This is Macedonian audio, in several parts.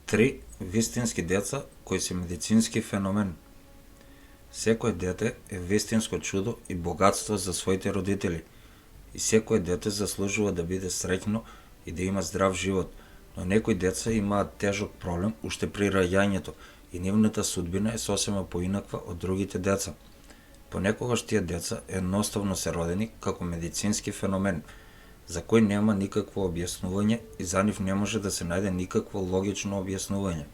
Три вистински деца кои се медицински феномен. Секое дете е вистинско чудо и богатство за своите родители. И секое дете заслужува да биде среќно и да има здрав живот, но некои деца имаат тежок проблем уште при раѓањето и нивната судбина е сосема поинаква од другите деца. Понекогаш тие деца едноставно се родени како медицински феномен, за кој нема никакво објаснување и за нив не може да се најде никакво логично објаснување.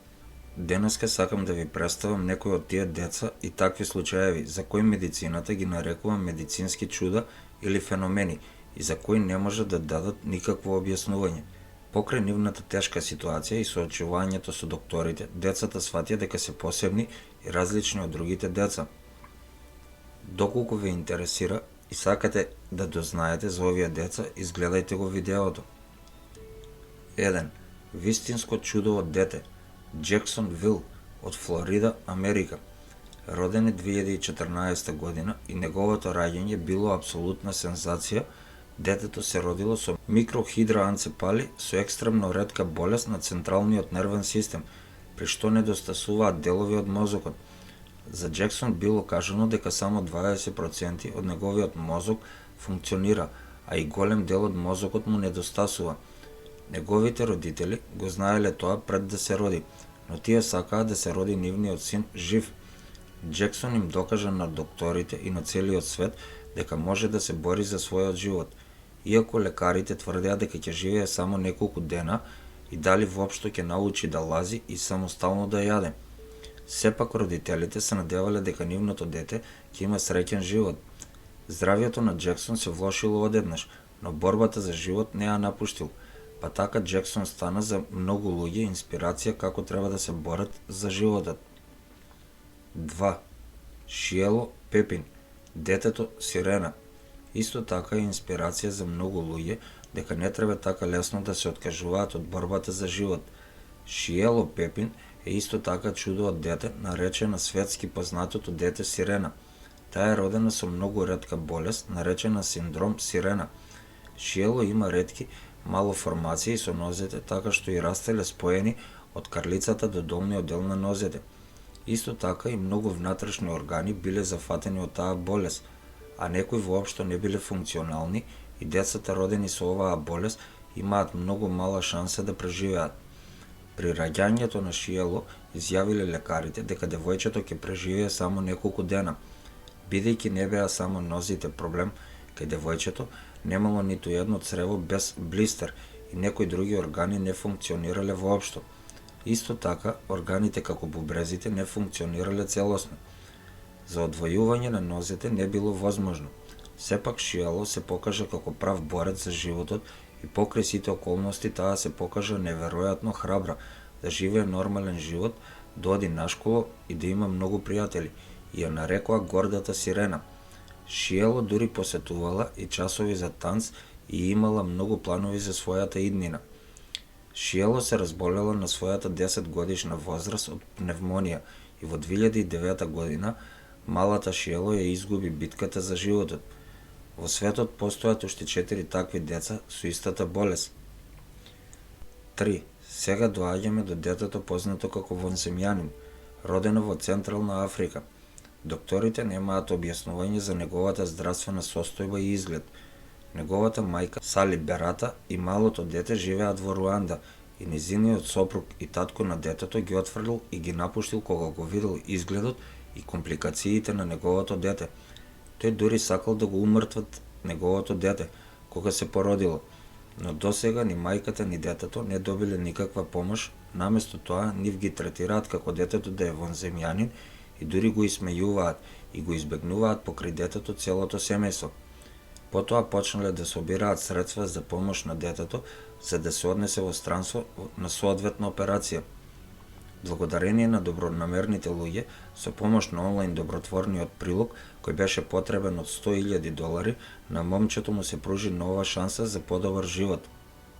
Денеска сакам да ви представам некои од тие деца и такви случаеви за кои медицината ги нарекува медицински чуда или феномени и за кои не може да дадат никакво објаснување. Покрај нивната тешка ситуација и соочувањето со докторите, децата сватија дека се посебни и различни од другите деца. Доколку ве интересира и сакате да дознаете за овие деца, изгледајте го видеото. 1. Вистинско чудо од дете. Джексон Вил од Флорида, Америка. Роден е 2014 година и неговото раѓање било апсолутна сензација. Детето се родило со микрохидроанцефали со екстремно ретка болест на централниот нервен систем, при што недостасуваат делови од мозокот. За Джексон било кажано дека само 20% од неговиот мозок функционира, а и голем дел од мозокот му недостасува. Неговите родители го знаеле тоа пред да се роди, но тие сакаат да се роди нивниот син жив. Джексон им докажа на докторите и на целиот свет дека може да се бори за својот живот, иако лекарите тврдеа дека ќе живее само неколку дена и дали воопшто ќе научи да лази и самостално да јаде. Сепак родителите се надевале дека нивното дете ќе има среќен живот. Здравјето на Джексон се влошило одеднаш, но борбата за живот не ја напуштил, па така Джексон стана за многу луѓе инспирација како треба да се борат за животот. 2. Шиело Пепин, детето Сирена. Исто така е инспирација за многу луѓе дека не треба така лесно да се откажуваат од борбата за живот. Шиело Пепин е исто така чудо од дете, наречена светски познатото дете Сирена. Таа е родена со многу ретка болест, наречена синдром Сирена. Шиело има ретки малоформации со нозете, така што и растеле споени од карлицата до долниот дел на нозете. Исто така и многу внатрешни органи биле зафатени од таа болест, а некои воопшто не биле функционални и децата родени со оваа болест имаат многу мала шанса да преживеат. При раѓањето на Шиело изјавиле лекарите дека девојчето ќе преживее само неколку дена. Бидејќи не беа само нозите проблем, кај девојчето немало ниту едно црево без блистер и некои други органи не функционирале воопшто. Исто така, органите како бубрезите не функционирале целосно. За одвојување на нозете не било возможно. Сепак Шиело се покажа како прав борец за животот и покрај сите околности таа се покажа неверојатно храбра да живее нормален живот, да оди на школа и да има многу пријатели, и ја нарекоа гордата Сирена. Шиело дури посетувала и часови за танц и имала многу планови за својата иднина. Шиело се разболела на својата 10 годишна возраст од пневмонија и во 2009 година малата Шиело ја изгуби битката за животот. Во светот постојат уште 4 такви деца со истата болест. 3. Сега доаѓаме до детето познато како вонземјанин, родено во Централна Африка. Докторите немаат објаснување за неговата здравствена состојба и изглед. Неговата мајка Сали Берата и малото дете живеат во Руанда и незиниот сопруг и татко на детето ги отфрлил и ги напуштил кога го видел изгледот и компликациите на неговото дете. Тој дури сакал да го умртват неговото дете кога се породило, но досега ни мајката ни детето не добиле никаква помош, наместо тоа нив ги третираат како детето да е вонземјанин и дури го исмејуваат и го избегнуваат покрај детето целото семејство. Потоа почнале да собираат средства за помош на детето за да се однесе во странство на соодветна операција. Благодарение на добронамерните луѓе, со помош на онлайн добротворниот прилог кој беше потребен од $100,000, на момчето му се пружи нова шанса за подобар живот.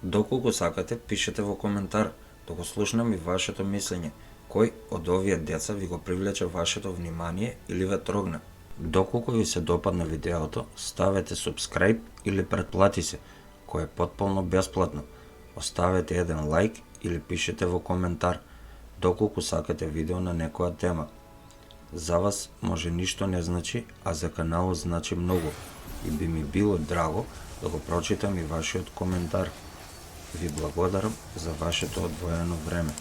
Доколку сакате, пишете во коментар, да го слушнам и вашето мислење. Кој од овие деца ви го привлече вашето внимание или ве трогна? Доколку ви се допадна видеото, ставете subscribe или претплати се, кој е потполно бесплатно. Оставете еден лайк или пишете во коментар. доколку сакате видео на некоја тема. За вас може ништо не значи, а за каналот значи многу и би ми било драго да го прочитам и вашиот коментар. Ви благодарам за вашето одвоено време.